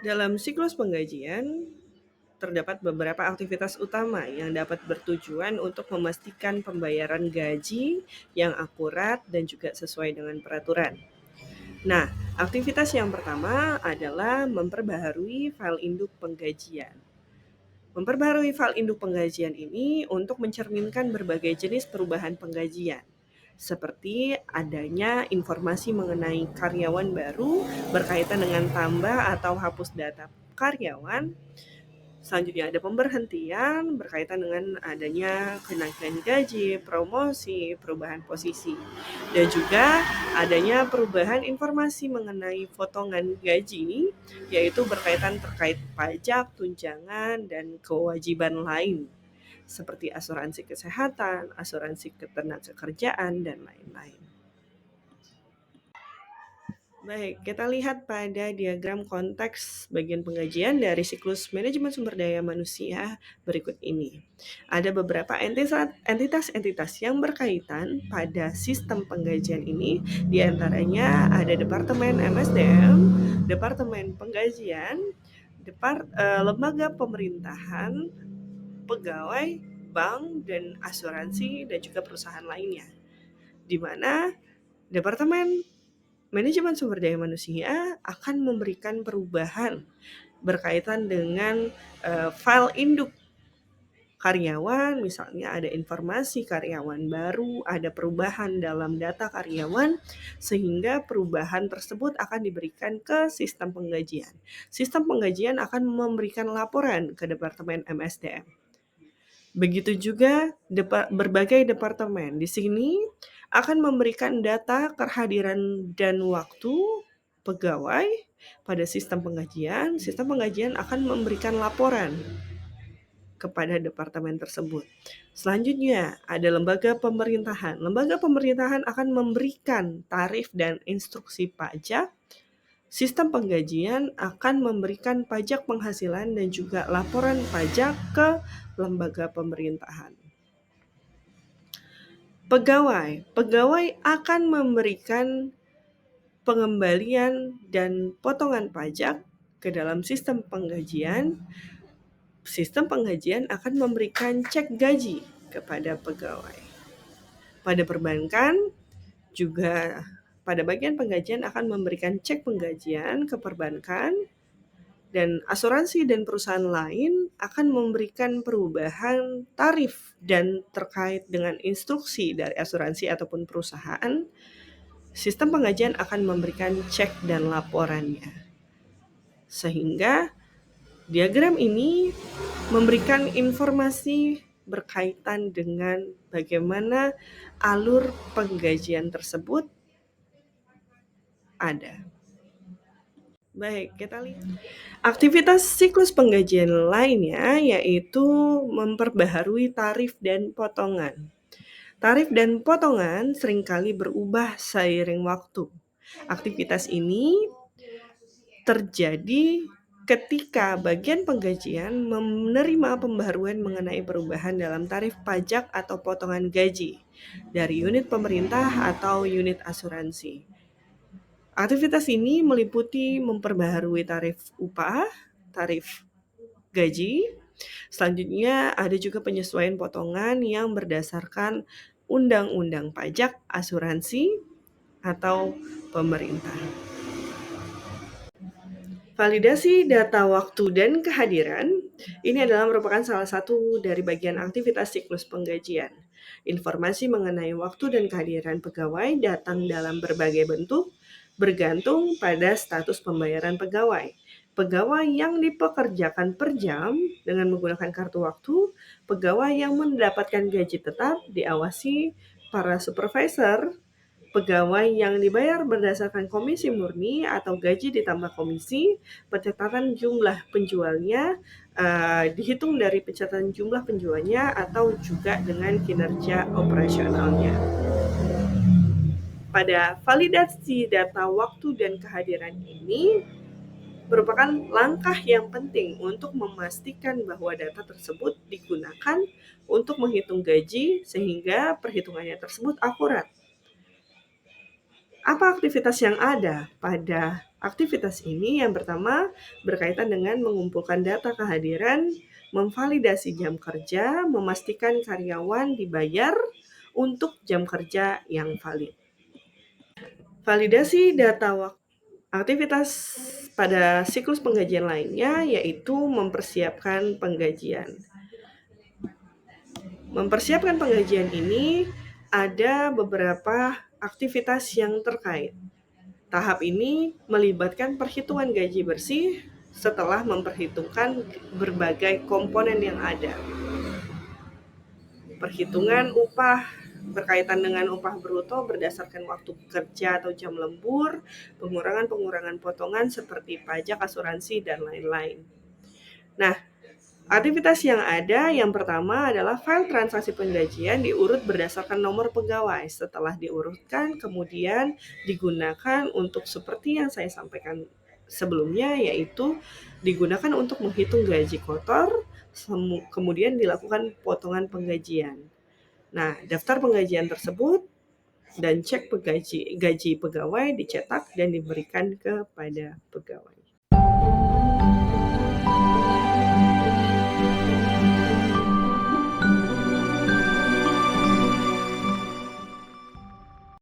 Dalam siklus penggajian, terdapat beberapa aktivitas utama yang dapat bertujuan untuk memastikan pembayaran gaji yang akurat dan juga sesuai dengan peraturan. Nah, aktivitas yang pertama adalah memperbaharui file induk penggajian. Memperbaharui file induk penggajian ini untuk mencerminkan berbagai jenis perubahan penggajian, seperti adanya informasi mengenai karyawan baru berkaitan dengan tambah atau hapus data karyawan. Selanjutnya ada pemberhentian berkaitan dengan adanya kenaikan gaji, promosi, perubahan posisi. Dan juga adanya perubahan informasi mengenai potongan gaji, yaitu berkaitan terkait pajak, tunjangan, dan kewajiban lain seperti asuransi kesehatan, asuransi ketenagakerjaan, dan lain-lain. Baik, kita lihat pada diagram konteks bagian penggajian dari siklus manajemen sumber daya manusia berikut ini. Ada beberapa entitas-entitas yang berkaitan pada sistem penggajian ini, diantaranya ada Departemen MSDM, Departemen Penggajian, lembaga pemerintahan, pegawai, bank, dan asuransi, dan juga perusahaan lainnya, di mana Departemen Manajemen sumber daya manusia akan memberikan perubahan berkaitan dengan file induk karyawan, misalnya ada informasi karyawan baru, ada perubahan dalam data karyawan, sehingga perubahan tersebut akan diberikan ke sistem penggajian. Sistem penggajian akan memberikan laporan ke Departemen MSDM. Begitu juga berbagai departemen. Di sini akan memberikan data kehadiran dan waktu pegawai pada sistem penggajian. Sistem penggajian akan memberikan laporan kepada departemen tersebut. Selanjutnya, ada lembaga pemerintahan. Lembaga pemerintahan akan memberikan tarif dan instruksi pajak. Sistem penggajian akan memberikan pajak penghasilan dan juga laporan pajak ke lembaga pemerintahan. Pegawai akan memberikan pengembalian dan potongan pajak ke dalam sistem penggajian. Sistem penggajian akan memberikan cek gaji kepada pegawai. Pada perbankan juga pada bagian penggajian akan memberikan cek penggajian ke perbankan, dan asuransi dan perusahaan lain akan memberikan perubahan tarif dan terkait dengan instruksi dari asuransi ataupun perusahaan. Sistem penggajian akan memberikan cek dan laporannya. Sehingga diagram ini memberikan informasi berkaitan dengan bagaimana alur penggajian tersebut ada. Baik, kita lihat. Aktivitas siklus penggajian lainnya yaitu memperbaharui tarif dan potongan. Tarif dan potongan seringkali berubah seiring waktu. Aktivitas ini terjadi ketika bagian penggajian menerima pembaharuan mengenai perubahan dalam tarif pajak atau potongan gaji dari unit pemerintah atau unit asuransi. Aktivitas ini meliputi memperbaharui tarif upah, tarif gaji. Selanjutnya ada juga penyesuaian potongan yang berdasarkan undang-undang pajak, asuransi, atau pemerintah. Validasi data waktu dan kehadiran ini adalah merupakan salah satu dari bagian aktivitas siklus penggajian. Informasi mengenai waktu dan kehadiran pegawai datang dalam berbagai bentuk, bergantung pada status pembayaran pegawai. Pegawai yang dipekerjakan per jam dengan menggunakan kartu waktu, pegawai yang mendapatkan gaji tetap diawasi para supervisor, pegawai yang dibayar berdasarkan komisi murni atau gaji ditambah komisi. Pencatatan jumlah penjualnya dihitung dari pencatatan jumlah penjualnya atau juga dengan kinerja operasionalnya. Pada validasi data waktu dan kehadiran ini merupakan langkah yang penting untuk memastikan bahwa data tersebut digunakan untuk menghitung gaji sehingga perhitungannya tersebut akurat. Apa aktivitas yang ada pada aktivitas ini? Yang pertama, berkaitan dengan mengumpulkan data kehadiran, memvalidasi jam kerja, memastikan karyawan dibayar untuk jam kerja yang valid. Validasi data aktivitas pada siklus penggajian lainnya yaitu mempersiapkan penggajian. Mempersiapkan penggajian ini ada beberapa aktivitas yang terkait. Tahap ini melibatkan perhitungan gaji bersih setelah memperhitungkan berbagai komponen yang ada. Perhitungan upah berkaitan dengan upah bruto berdasarkan waktu kerja atau jam lembur, pengurangan-pengurangan potongan seperti pajak, asuransi, dan lain-lain. Nah, aktivitas yang ada yang pertama adalah file transaksi penggajian diurut berdasarkan nomor pegawai. Setelah diurutkan, kemudian digunakan untuk seperti yang saya sampaikan sebelumnya, yaitu digunakan untuk menghitung gaji kotor, kemudian dilakukan potongan penggajian. Nah, daftar penggajian tersebut dan cek gaji pegawai dicetak dan diberikan kepada pegawai.